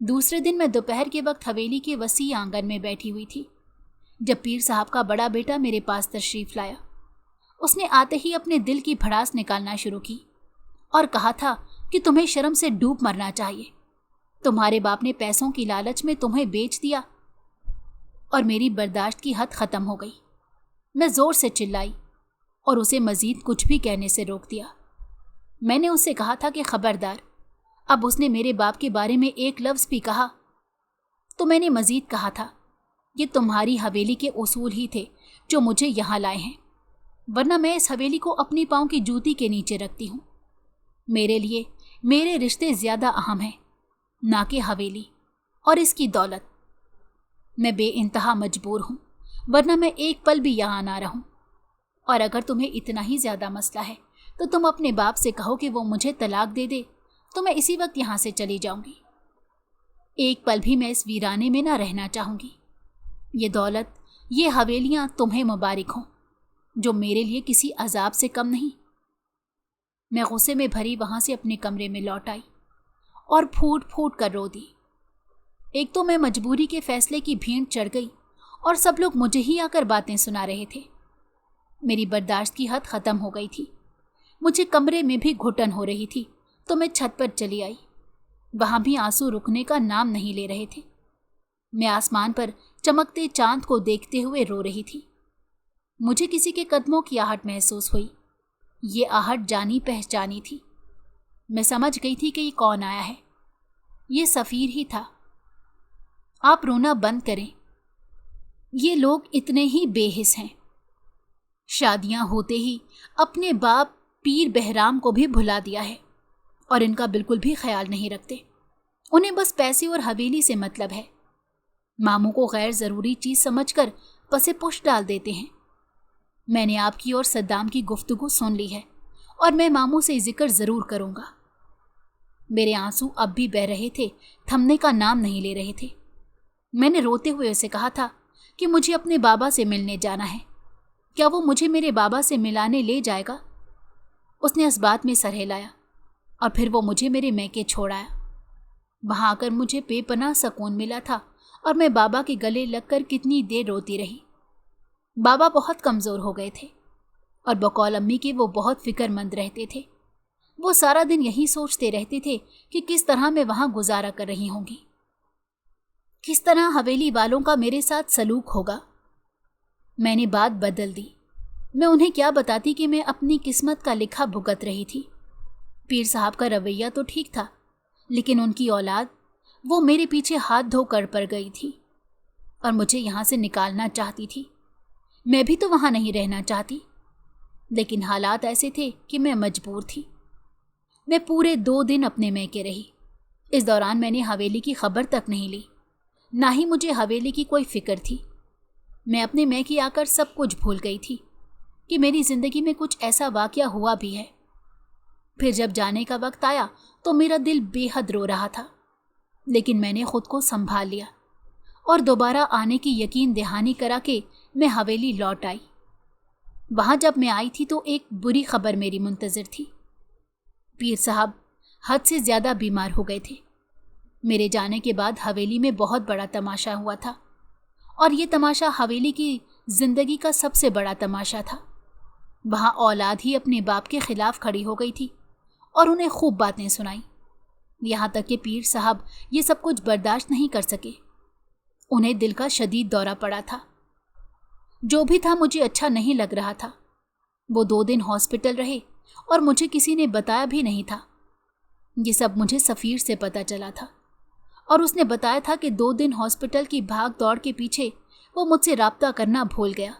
दूसरे दिन मैं दोपहर के वक्त हवेली के वसी आंगन में बैठी हुई थी जब पीर साहब का बड़ा बेटा मेरे पास तशरीफ लाया। उसने आते ही अपने दिल की भड़ास निकालना शुरू की और कहा था कि तुम्हें शर्म से डूब मरना चाहिए। तुम्हारे बाप ने पैसों की लालच में तुम्हें बेच दिया। और मेरी बर्दाश्त की हद खत्म हो गई। मैं जोर से चिल्लाई और उसे मजीद कुछ भी कहने से रोक दिया। मैंने उससे कहा था कि खबरदार, अब उसने मेरे बाप के बारे में एक लफ्ज़ भी कहा तो मैंने मजीद कहा था, ये तुम्हारी हवेली के उसूल ही थे जो मुझे यहाँ लाए हैं, वरना मैं इस हवेली को अपनी पाँव की जूती के नीचे रखती हूँ। मेरे लिए मेरे रिश्ते ज़्यादा अहम हैं, ना कि हवेली और इसकी दौलत। मैं बेइंतहा मजबूर हूँ, वरना मैं एक पल भी यहाँ ना रहूँ। और अगर तुम्हें इतना ही ज़्यादा मसला है तो तुम अपने बाप से कहो कि वो मुझे तलाक दे दे, तो मैं इसी वक्त यहाँ से चली जाऊँगी। एक पल भी मैं इस वीराने में ना रहना चाहूँगी। ये दौलत, ये हवेलियाँ तुम्हें मुबारक हों, जो मेरे लिए किसी अजाब से कम नहीं। मैं गुस्से में भरी वहाँ से अपने कमरे में लौट आई और फूट फूट कर रो दी। एक तो मैं मजबूरी के फैसले की भीड़ चढ़ गई और सब लोग मुझे ही आकर बातें सुना रहे थे। मेरी बर्दाश्त की हद ख़त्म हो गई थी। मुझे कमरे में भी घुटन हो रही थी तो मैं छत पर चली आई। वहाँ भी आंसू रुकने का नाम नहीं ले रहे थे। मैं आसमान पर चमकते चांद को देखते हुए रो रही थी। मुझे किसी के कदमों की आहट महसूस हुई। ये आहट जानी पहचानी थी। मैं समझ गई थी कि ये कौन आया है। ये सफ़ीर ही था। आप रोना बंद करें। ये लोग इतने ही बेहिस हैं। शादियां होते ही अपने बाप पीर बहराम को भी भुला दिया है और इनका बिल्कुल भी ख्याल नहीं रखते। उन्हें बस पैसे और हवेली से मतलब है। मामू को गैर ज़रूरी चीज़ समझकर पसे पुश डाल देते हैं। मैंने आपकी और सद्दाम की गुफ्तगू सुन ली है और मैं मामू से जिक्र ज़रूर करूँगा। मेरे आंसू अब भी बह रहे थे, थमने का नाम नहीं ले रहे थे। मैंने रोते हुए उसे कहा था कि मुझे अपने बाबा से मिलने जाना है। کیا وہ مجھے میرے بابا سے ملانے لے جائے گا؟ اس نے اس بات میں سر ہلایا اور پھر وہ مجھے میرے میکے چھوڑ آیا۔ وہاں آ کر مجھے بے پناہ سکون ملا تھا اور میں بابا کے گلے لگ کر کتنی دیر روتی رہی۔ بابا بہت کمزور ہو گئے تھے اور بقول امی کے وہ بہت فکر مند رہتے تھے۔ وہ سارا دن یہی سوچتے رہتے تھے کہ کس طرح میں وہاں گزارا کر رہی ہوں گی، کس طرح حویلی والوں کا میرے ساتھ سلوک ہوگا۔ میں نے بات بدل دی۔ میں انہیں کیا بتاتی کہ میں اپنی قسمت کا لکھا بھگت رہی تھی۔ پیر صاحب کا رویہ تو ٹھیک تھا، لیکن ان کی اولاد، وہ میرے پیچھے ہاتھ دھو کر پڑ گئی تھی اور مجھے یہاں سے نکالنا چاہتی تھی۔ میں بھی تو وہاں نہیں رہنا چاہتی، لیکن حالات ایسے تھے کہ میں مجبور تھی۔ میں پورے 2 دن اپنے میکے رہی۔ اس دوران میں نے حویلی کی خبر تک نہیں لی، نہ ہی مجھے حویلی کی کوئی فکر تھی۔ میں اپنے میکے آ کر سب کچھ بھول گئی تھی کہ میری زندگی میں کچھ ایسا واقعہ ہوا بھی ہے۔ پھر جب جانے کا وقت آیا تو میرا دل بے حد رو رہا تھا، لیکن میں نے خود کو سنبھال لیا اور دوبارہ آنے کی یقین دہانی کرا کے میں حویلی لوٹ آئی۔ وہاں جب میں آئی تھی تو ایک بری خبر میری منتظر تھی۔ پیر صاحب حد سے زیادہ بیمار ہو گئے تھے۔ میرے جانے کے بعد حویلی میں بہت بڑا تماشا ہوا تھا، اور یہ تماشا حویلی کی زندگی کا سب سے بڑا تماشا تھا۔ وہاں اولاد ہی اپنے باپ کے خلاف کھڑی ہو گئی تھی اور انہیں خوب باتیں سنائیں، یہاں تک کہ پیر صاحب یہ سب کچھ برداشت نہیں کر سکے۔ انہیں دل کا شدید دورہ پڑا تھا۔ جو بھی تھا مجھے اچھا نہیں لگ رہا تھا۔ وہ 2 دن ہاسپٹل رہے اور مجھے کسی نے بتایا بھی نہیں تھا۔ یہ سب مجھے سفیر سے پتا چلا تھا، اور اس نے بتایا تھا کہ 2 دن ہاسپٹل کی بھاگ دوڑ کے پیچھے وہ مجھ سے رابطہ کرنا بھول گیا۔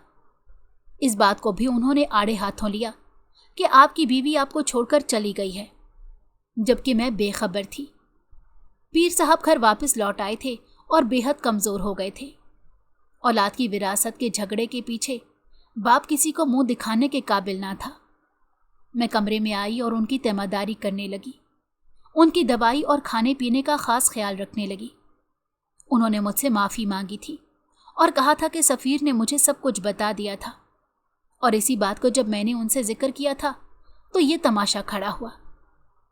اس بات کو بھی انہوں نے آڑے ہاتھوں لیا کہ آپ کی بیوی آپ کو چھوڑ کر چلی گئی ہے، جبکہ میں بے خبر تھی۔ پیر صاحب گھر واپس لوٹ آئے تھے اور بے حد کمزور ہو گئے تھے۔ اولاد کی وراثت کے جھگڑے کے پیچھے باپ کسی کو منہ دکھانے کے قابل نہ تھا۔ میں کمرے میں آئی اور ان کی تیمارداری کرنے لگی، ان کی دوائی اور کھانے پینے کا خاص خیال رکھنے لگی۔ انہوں نے مجھ سے معافی مانگی تھی اور کہا تھا کہ سفیر نے مجھے سب کچھ بتا دیا تھا، اور اسی بات کو جب میں نے ان سے ذکر کیا تھا تو یہ تماشا کھڑا ہوا،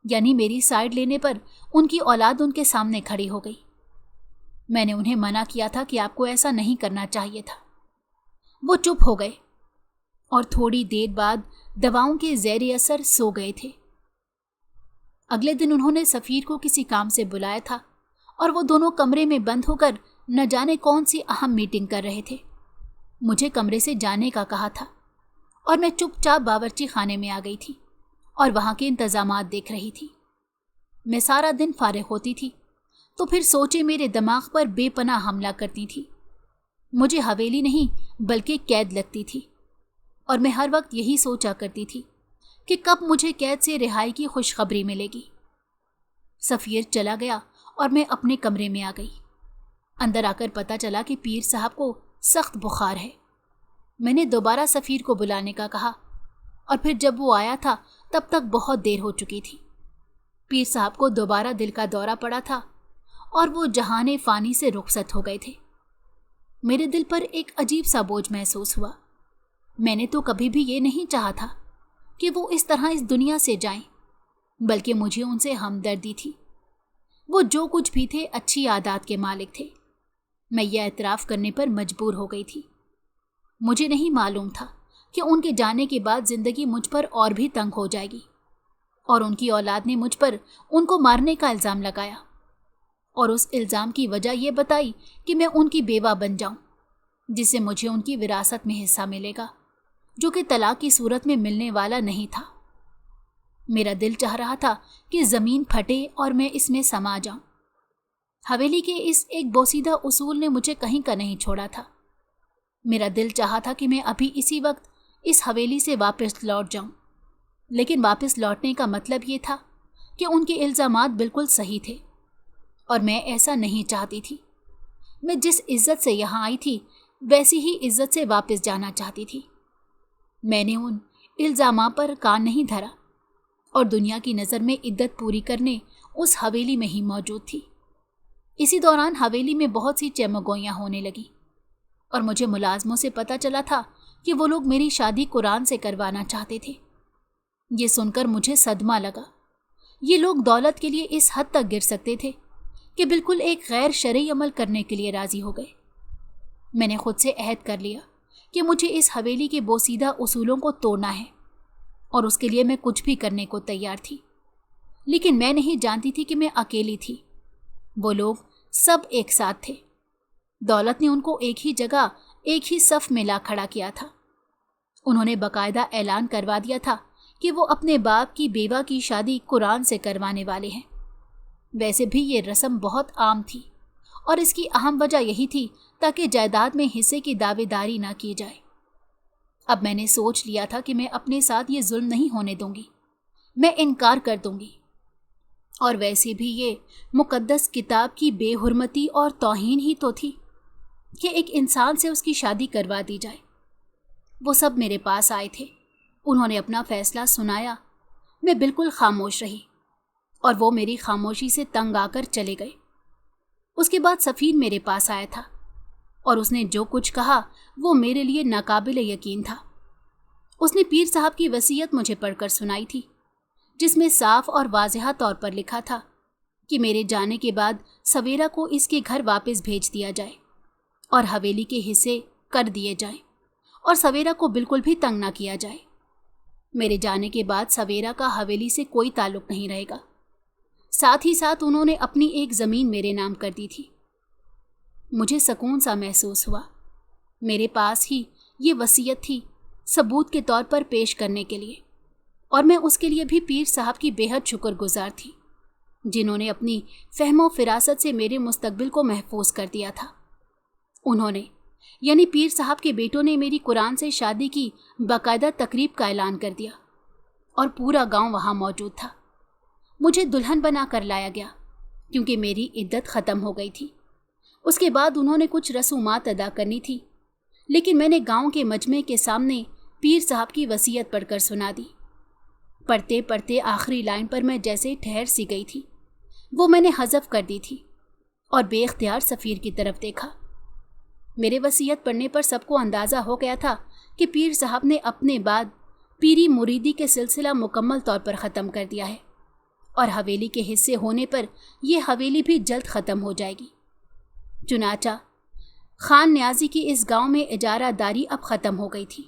یعنی میری سائیڈ لینے پر ان کی اولاد ان کے سامنے کھڑی ہو گئی۔ میں نے انہیں منع کیا تھا کہ آپ کو ایسا نہیں کرنا چاہیے تھا۔ وہ چپ ہو گئے اور تھوڑی دیر بعد دواؤں کے زیر اثر سو گئے تھے۔ اگلے دن انہوں نے سفیر کو کسی کام سے بلایا تھا اور وہ دونوں کمرے میں بند ہو کر نہ جانے کون سی اہم میٹنگ کر رہے تھے۔ مجھے کمرے سے جانے کا کہا تھا اور میں چپ چاپ باورچی خانے میں آ گئی تھی اور وہاں کے انتظامات دیکھ رہی تھی۔ میں سارا دن فارغ ہوتی تھی تو پھر سوچے میرے دماغ پر بے پناہ حملہ کرتی تھی۔ مجھے حویلی نہیں بلکہ قید لگتی تھی، اور میں ہر وقت یہی سوچا کرتی تھی کہ کب مجھے قید سے رہائی کی خوشخبری ملے گی۔ سفیر چلا گیا اور میں اپنے کمرے میں آ گئی۔ اندر آ کر پتا چلا کہ پیر صاحب کو سخت بخار ہے۔ میں نے دوبارہ سفیر کو بلانے کا کہا، اور پھر جب وہ آیا تھا تب تک بہت دیر ہو چکی تھی۔ پیر صاحب کو دوبارہ دل کا دورہ پڑا تھا اور وہ جہان فانی سے رخصت ہو گئے تھے۔ میرے دل پر ایک عجیب سا بوجھ محسوس ہوا۔ میں نے تو کبھی بھی یہ نہیں چاہا تھا کہ وہ اس طرح اس دنیا سے جائیں، بلکہ مجھے ان سے ہمدردی تھی۔ وہ جو کچھ بھی تھے اچھی عادات کے مالک تھے۔ میں یہ اعتراف کرنے پر مجبور ہو گئی تھی۔ مجھے نہیں معلوم تھا کہ ان کے جانے کے بعد زندگی مجھ پر اور بھی تنگ ہو جائے گی، اور ان کی اولاد نے مجھ پر ان کو مارنے کا الزام لگایا، اور اس الزام کی وجہ یہ بتائی کہ میں ان کی بیوہ بن جاؤں، جس سے مجھے ان کی وراثت میں حصہ ملے گا، جو کہ طلاق کی صورت میں ملنے والا نہیں تھا۔ میرا دل چاہ رہا تھا کہ زمین پھٹے اور میں اس میں سما جاؤں۔ حویلی کے اس ایک بوسیدہ اصول نے مجھے کہیں کا نہیں چھوڑا تھا۔ میرا دل چاہا تھا کہ میں ابھی اسی وقت اس حویلی سے واپس لوٹ جاؤں، لیکن واپس لوٹنے کا مطلب یہ تھا کہ ان کے الزامات بالکل صحیح تھے، اور میں ایسا نہیں چاہتی تھی۔ میں جس عزت سے یہاں آئی تھی ویسی ہی عزت سے واپس جانا چاہتی تھی۔ میں نے ان الزامات پر کان نہیں دھرا اور دنیا کی نظر میں عدت پوری کرنے اس حویلی میں ہی موجود تھی۔ اسی دوران حویلی میں بہت سی چمگوئیاں ہونے لگی، اور مجھے ملازموں سے پتہ چلا تھا कि वो लोग मेरी शादी कुरान से करवाना चाहते थे। ये सुनकर मुझे सदमा लगा। ये लोग दौलत के लिए इस हद तक गिर सकते थे कि बिल्कुल एक गैर शरई अमल करने के लिए राजी हो गए। मैंने खुद से अहद कर लिया कि मुझे इस हवेली के बोसीदा उसूलों को तोड़ना है और उसके लिए मैं कुछ भी करने को तैयार थी। लेकिन मैं नहीं जानती थी कि मैं अकेली थी। वो लोग सब एक साथ थे। दौलत ने उनको एक ही जगह, एक ही सफ में ला खड़ा किया था। उन्होंने बाकायदा ऐलान करवा दिया था कि वो अपने बाप की बेवा की शादी कुरान से करवाने वाले हैं। वैसे भी ये रस्म बहुत आम थी और इसकी अहम वजह यही थी ताकि जायदाद में हिस्से की दावेदारी ना की जाए। अब मैंने सोच लिया था कि मैं अपने साथ ये जुल्म नहीं होने दूंगी, मैं इनकार कर दूंगी। और वैसे भी ये मुकद्दस किताब की बेहुरमती और तौहीन ही तो थी कि एक इंसान से उसकी शादी करवा दी जाए। वो सब मेरे पास आए थे। उन्होंने अपना फैसला सुनाया। मैं बिल्कुल खामोश रही और वो मेरी खामोशी से तंग आकर चले गए। उसके बाद सफ़ीर मेरे पास आया था और उसने जो कुछ कहा वो मेरे लिए नाकाबिल यकीन था। उसने पीर साहब की वसीयत मुझे पढ़कर सुनाई थी, जिसमें साफ और वाज़ेह तौर पर लिखा था कि मेरे जाने के बाद सवेरा को इसके घर वापस भेज दिया जाए और हवेली के हिस्से कर दिए जाएं और सवेरा को बिल्कुल भी तंग ना किया जाए। मेरे जाने के बाद सवेरा का हवेली से कोई ताल्लुक़ नहीं रहेगा। साथ ही साथ उन्होंने अपनी एक ज़मीन मेरे नाम कर दी थी। मुझे सुकून सा महसूस हुआ। मेरे पास ही ये वसीयत थी सबूत के तौर पर पेश करने के लिए, और मैं उसके लिए भी पीर साहब की बेहद शुक्रगुजार थी, जिन्होंने अपनी फहमो फिरासत से मेरे मुस्तकबिल को महफूज कर दिया था। उन्होंने यानी पीर साहब के बेटों ने मेरी कुरान से शादी की बाकायदा तकरीब का ऐलान कर दिया और पूरा गांव वहां मौजूद था। मुझे दुल्हन बना कर लाया गया क्योंकि मेरी इद्दत ख़त्म हो गई थी। उसके बाद उन्होंने कुछ रसूमात अदा करनी थी, लेकिन मैंने गांव के मजमे के सामने पीर साहब की वसीयत पढ़कर सुना दी। पढ़ते पढ़ते आखिरी लाइन पर मैं जैसे ठहर सी गई थी, वो मैंने हज़फ कर दी थी और बेख्तियार सफ़ीर की तरफ देखा। मेरे वसीयत पढ़ने पर सबको अंदाज़ा हो गया था कि पीर साहब ने अपने बाद पीरी मुरीदी के सिलसिला मुकम्मल तौर पर ख़त्म कर दिया है और हवेली के हिस्से होने पर यह हवेली भी जल्द ख़त्म हो जाएगी। चुनाचा खान न्याजी की इस गांव में इजारादारी अब ख़त्म हो गई थी।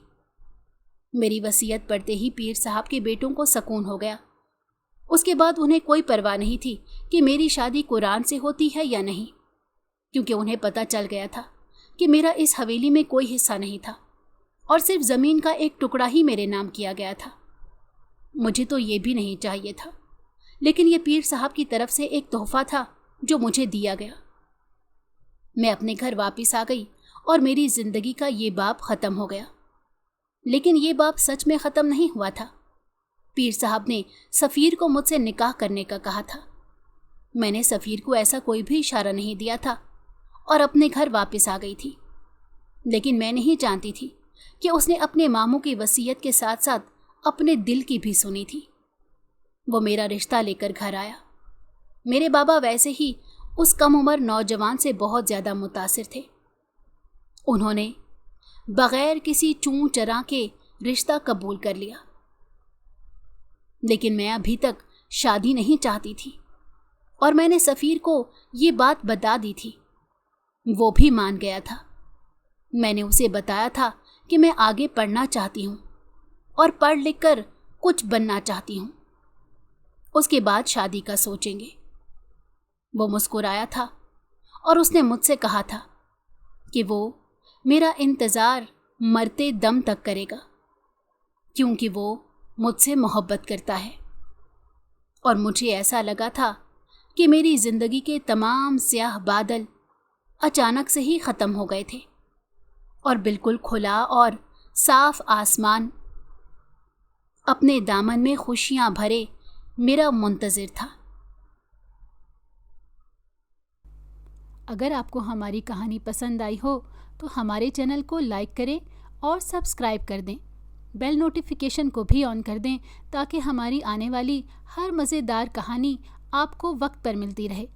मेरी वसीयत पढ़ते ही पीर साहब के बेटों को सुकून हो गया। उसके बाद उन्हें कोई परवाह नहीं थी कि मेरी शादी कुरान से होती है या नहीं, क्योंकि उन्हें पता चल गया था कि मेरा इस हवेली में कोई हिस्सा नहीं था और सिर्फ ज़मीन का एक टुकड़ा ही मेरे नाम किया गया था। मुझे तो ये भी नहीं चाहिए था, लेकिन ये पीर साहब की तरफ से एक तोहफ़ा था जो मुझे दिया गया। मैं अपने घर वापस आ गई और मेरी ज़िंदगी का ये बाब ख़त्म हो गया। लेकिन ये बाब सच में ख़त्म नहीं हुआ था। पीर साहब ने सफ़ीर को मुझसे निकाह करने का कहा था। मैंने सफ़ीर को ऐसा कोई भी इशारा नहीं दिया था और अपने घर वापस आ गई थी। लेकिन मैं नहीं जानती थी कि उसने अपने मामू की वसीयत के साथ साथ अपने दिल की भी सुनी थी। वो मेरा रिश्ता लेकर घर आया। मेरे बाबा वैसे ही उस कम उम्र नौजवान से बहुत ज़्यादा मुतासिर थे। उन्होंने बग़ैर किसी चूं चरा के रिश्ता कबूल कर लिया। लेकिन मैं अभी तक शादी नहीं चाहती थी और मैंने सफ़ीर को ये बात बता दी थी। वो भी मान गया था। मैंने उसे बताया था कि मैं आगे पढ़ना चाहती हूँ और पढ़ लिख कर कुछ बनना चाहती हूँ। उसके बाद शादी का सोचेंगे। वो मुस्कुराया था और उसने मुझसे कहा था कि वो मेरा इंतज़ार मरते दम तक करेगा, क्योंकि वो मुझसे मोहब्बत करता है। और मुझे ऐसा लगा था कि मेरी ज़िंदगी के तमाम स्याह बादल अचानक से ही ख़त्म हो गए थे और बिल्कुल खुला और साफ आसमान अपने दामन में खुशियाँ भरे मेरा मुंतज़िर था।
अगर आपको हमारी कहानी पसंद आई हो तो हमारे चैनल को लाइक करें और सब्सक्राइब कर दें। बेल नोटिफिकेशन को भी ऑन कर दें ताकि हमारी आने वाली हर मज़ेदार कहानी आपको वक्त पर मिलती रहे।